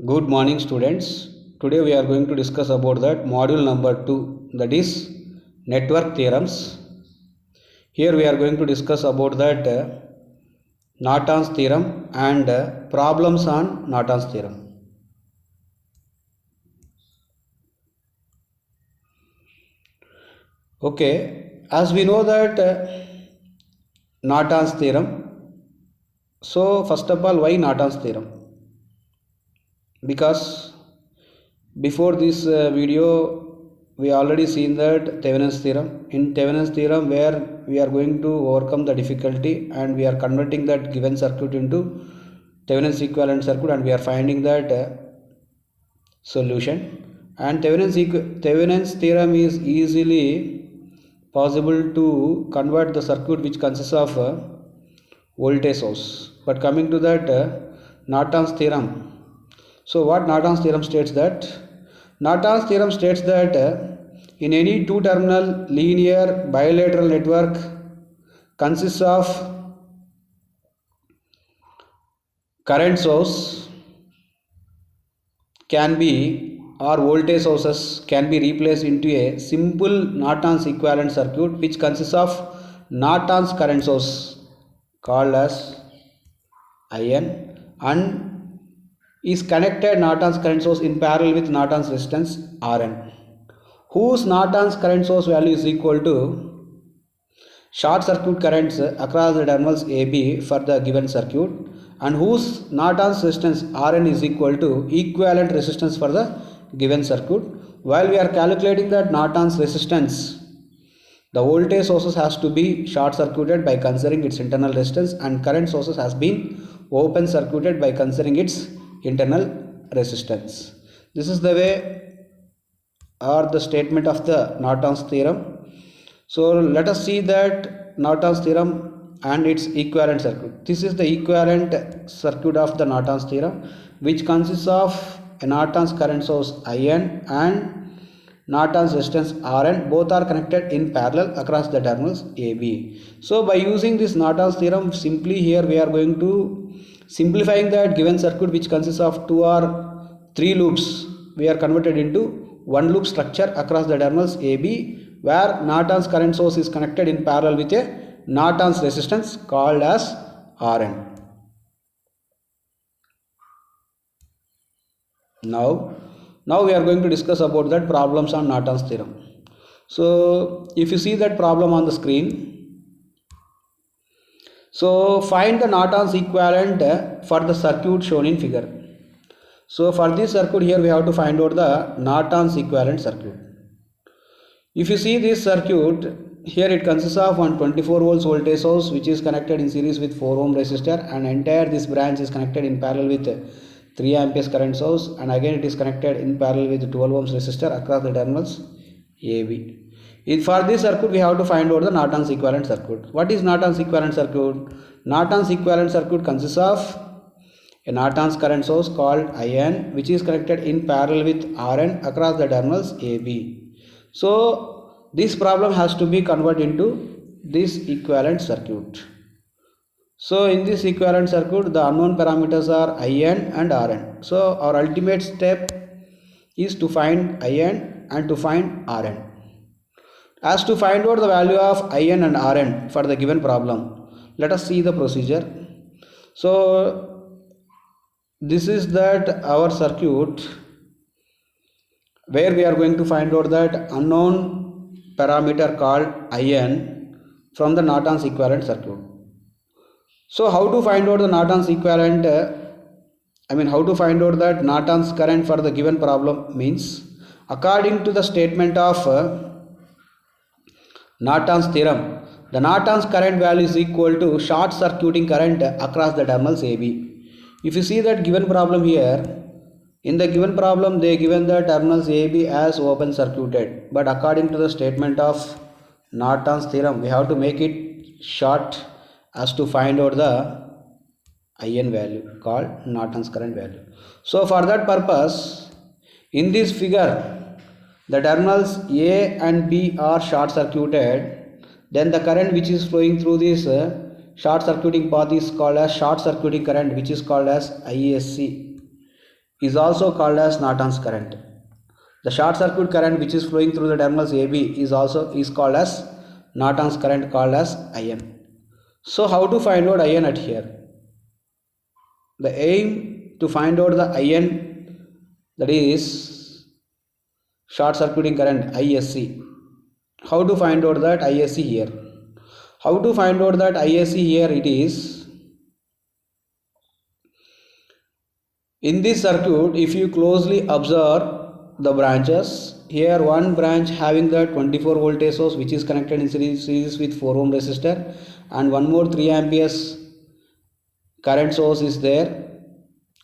Good morning, students. Today we are going to discuss about that module number 2, that is network theorems. Here we are going to discuss about that Norton's theorem and problems on Norton's theorem. Okay, as we know that Norton's theorem. So first of all, why Norton's theorem? Because before this video we already seen that Thevenin's theorem. In Thevenin's theorem, where we are going to overcome the difficulty and we are converting that given circuit into Thevenin's equivalent circuit, and we are finding that solution. And Thevenin's theorem is easily possible to convert the circuit which consists of voltage source. But coming to that Norton's theorem. So what Norton's theorem states that? Norton's theorem states that in any two-terminal linear bilateral network consists of current source can be or voltage sources can be replaced into a simple Norton's equivalent circuit which consists of Norton's current source called as IN and is connected Norton's current source in parallel with Norton's resistance Rn, whose Norton's current source value is equal to short circuit currents across the terminals AB for the given circuit, and whose Norton's resistance Rn is equal to equivalent resistance for the given circuit. While we are calculating that Norton's resistance, the voltage sources has to be short circuited by considering its internal resistance, and current sources has been open circuited by considering its internal resistance. This is the way or the statement of the Norton's theorem. So let us see that Norton's theorem and its equivalent circuit. This is the equivalent circuit of the Norton's theorem, which consists of a Norton's current source IN and Norton's resistance Rn. Both are connected in parallel across the terminals AB. So by using this Norton's theorem, simply here we are going to simplifying that given circuit which consists of 2 or 3 loops, we are converted into one loop structure across the terminals AB, where Norton's current source is connected in parallel with a Norton's resistance called as Rn. Now we are going to discuss about that problems on Norton's theorem. So if you see that problem on the screen, so find the Norton's equivalent for the circuit shown in figure. So for this circuit here we have to find out the Norton's equivalent circuit. If you see this circuit, here it consists of one 24 volts voltage source which is connected in series with 4 ohm resistor, and entire this branch is connected in parallel with 3 amperes current source, and again it is connected in parallel with 12 ohms resistor across the terminals AB. For this circuit we have to find out the Norton's equivalent circuit. What is Norton's equivalent circuit? Norton's equivalent circuit consists of a Norton's current source called IN which is connected in parallel with Rn across the terminals AB. So this problem has to be converted into this equivalent circuit. So in this equivalent circuit the unknown parameters are IN and Rn. So our ultimate step is to find IN and to find Rn. As to find out the value of IN and Rn for the given problem, let us see the procedure. So this is that our circuit where we are going to find out that unknown parameter called IN from the Norton's equivalent circuit. So how to find out the Norton's equivalent, how to find out that Norton's current for the given problem means, according to the statement of Norton's theorem, the Norton's current value is equal to short circuiting current across the terminals AB. If you see that given problem here, in the given problem they given the terminals AB as open circuited, but according to the statement of Norton's theorem we have to make it short as to find out the IN value called Norton's current value. So for that purpose, in this figure the terminals A and B are short circuited, then the current which is flowing through this short circuiting path is called as short circuiting current, which is called as ISC. is also called as Norton's current. The short circuit current which is flowing through the terminals AB is called as Norton's current, called as IN. So how to find out IN at here? The aim to find out the IN, that is short circuiting current, ISC. How to find out that ISC here? How to find out that ISC here? It is, in this circuit, if you closely observe the branches, here one branch having the 24 voltage source which is connected in series with 4 ohm resistor, and one more 3 amperes current source is there,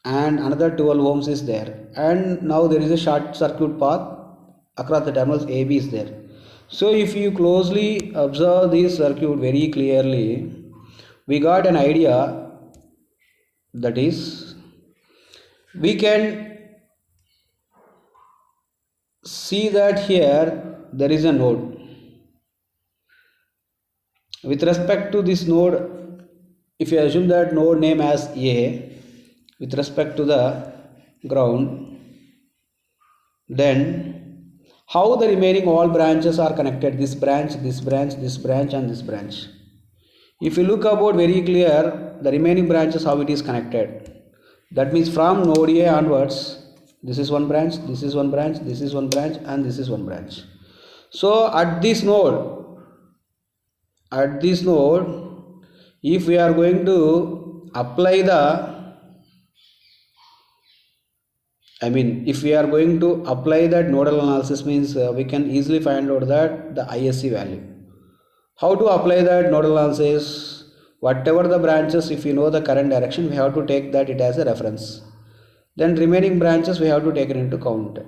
and another 12 ohms is there, and now there is a short circuit path across the terminals AB is there. So if you closely observe this circuit very clearly, we got an idea, that is, we can see that here there is a node. With respect to this node, if you assume that node name as A with respect to the ground, then how the remaining all branches are connected? This branch, this branch, this branch, and this branch. If you look about very clear, the remaining branches how it is connected. That means from node A onwards, this is one branch, this is one branch, this is one branch, and this is one branch. So at this node, if we are going to apply if we are going to apply that nodal analysis, means we can easily find out that the ISC value. How to apply that nodal analysis? Whatever the branches, if you know the current direction, we have to take that it as a reference. Then remaining branches we have to take it into count.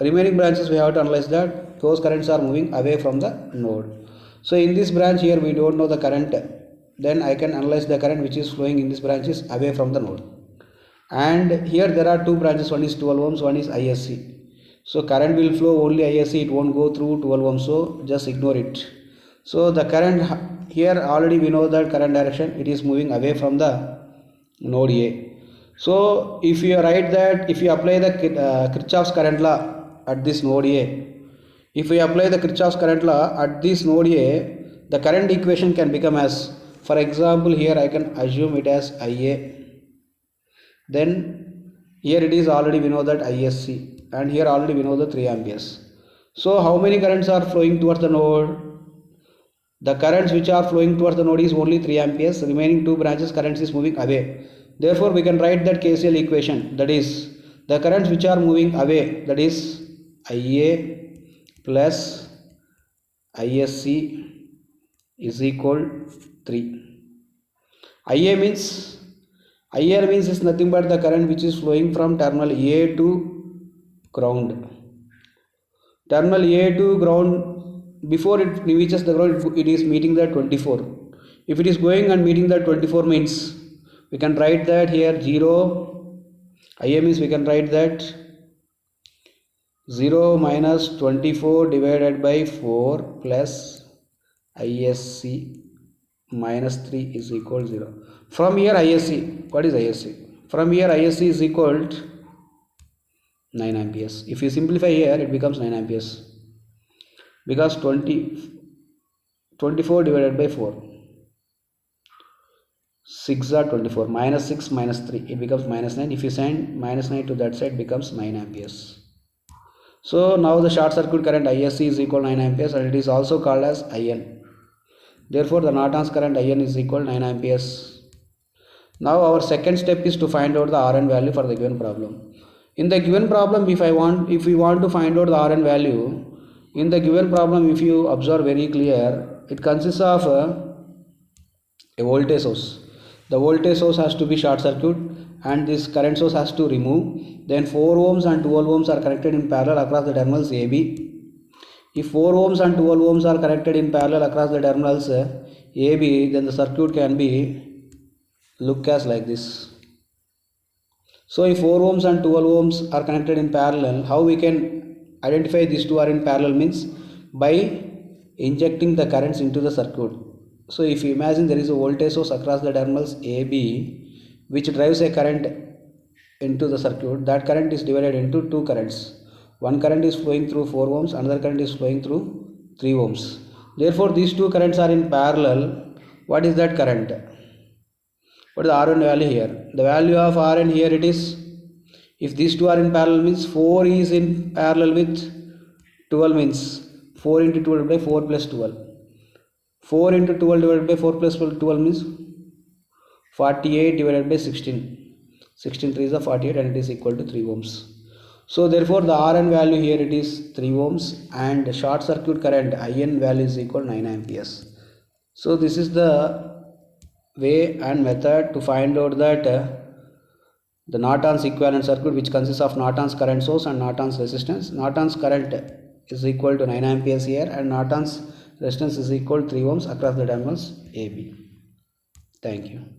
Remaining branches we have to analyze that those currents are moving away from the node. So in this branch here we don't know the current, then I can analyze the current which is flowing in this branch is away from the node. And here there are two branches, one is 12 ohms, one is ISC. So current will flow only ISC, it won't go through 12 ohms, so just ignore it. So the current here, already we know that current direction, it is moving away from the node A. So if you write that, if you apply the Kirchhoff's current law at this node A, if we apply the Kirchhoff's current law at this node A, the current equation can become as, for example, here I can assume it as IA. Then here it is already we know that ISC, and here already we know the 3 amperes. So how many currents are flowing towards the node? The currents which are flowing towards the node is only 3 amperes. Remaining two branches currents is moving away. Therefore we can write that KCL equation, that is the currents which are moving away, that is IA plus ISC is equal 3. IA means is nothing but the current which is flowing from terminal A to ground. Terminal A to ground, before it reaches the ground, it is meeting the 24. If it is going and meeting the 24 means we can write that here 0. IA means we can write that 0 minus 24 divided by 4 plus ISC minus 3 is equal 0. From here ISC, what is ISC? From here ISC is equal to 9 amperes. If you simplify here, it becomes 9 amperes. Because 24 divided by 4, 6 are 24, minus 6 minus 3, it becomes minus 9. If you send minus 9 to that side, it becomes 9 amperes. So now the short circuit current ISC is equal 9 amperes, and it is also called as IN. Therefore the Norton's current IN is equal 9 amperes. Now our second step is to find out the RN value for the given problem. In the given problem, if we want to find out the RN value, in the given problem, if you observe very clear, it consists of a voltage source. The voltage source has to be short circuit, and this current source has to remove. Then 4 ohms and 12 ohms are connected in parallel across the terminals AB. If 4 ohms and 12 ohms are connected in parallel across the terminals AB, then the circuit can be look as like this. So if 4 ohms and 12 ohms are connected in parallel, how we can identify these two are in parallel means by injecting the currents into the circuit. So if you imagine there is a voltage source across the terminals AB which drives a current into the circuit, that current is divided into two currents. One current is flowing through 4 ohms, another current is flowing through 3 ohms. Therefore, these two currents are in parallel. What is that current? What is the R1 value here? The value of Rn here it is, if these two are in parallel means 4 is in parallel with 12 means 4 into 12 by 4 plus 12. 4 into 12 divided by 4 plus 12 means 48 divided by 16. 16 3 is the 48 and it is equal to 3 ohms. So therefore the Rn value here it is 3 ohms and short circuit current In value is equal to 9 amperes. So this is the way and method to find out that the Norton's equivalent circuit, which consists of Norton's current source and Norton's resistance. Norton's current is equal to 9 amperes here and Norton's resistance is equal to 3 ohms across the terminals AB. Thank you.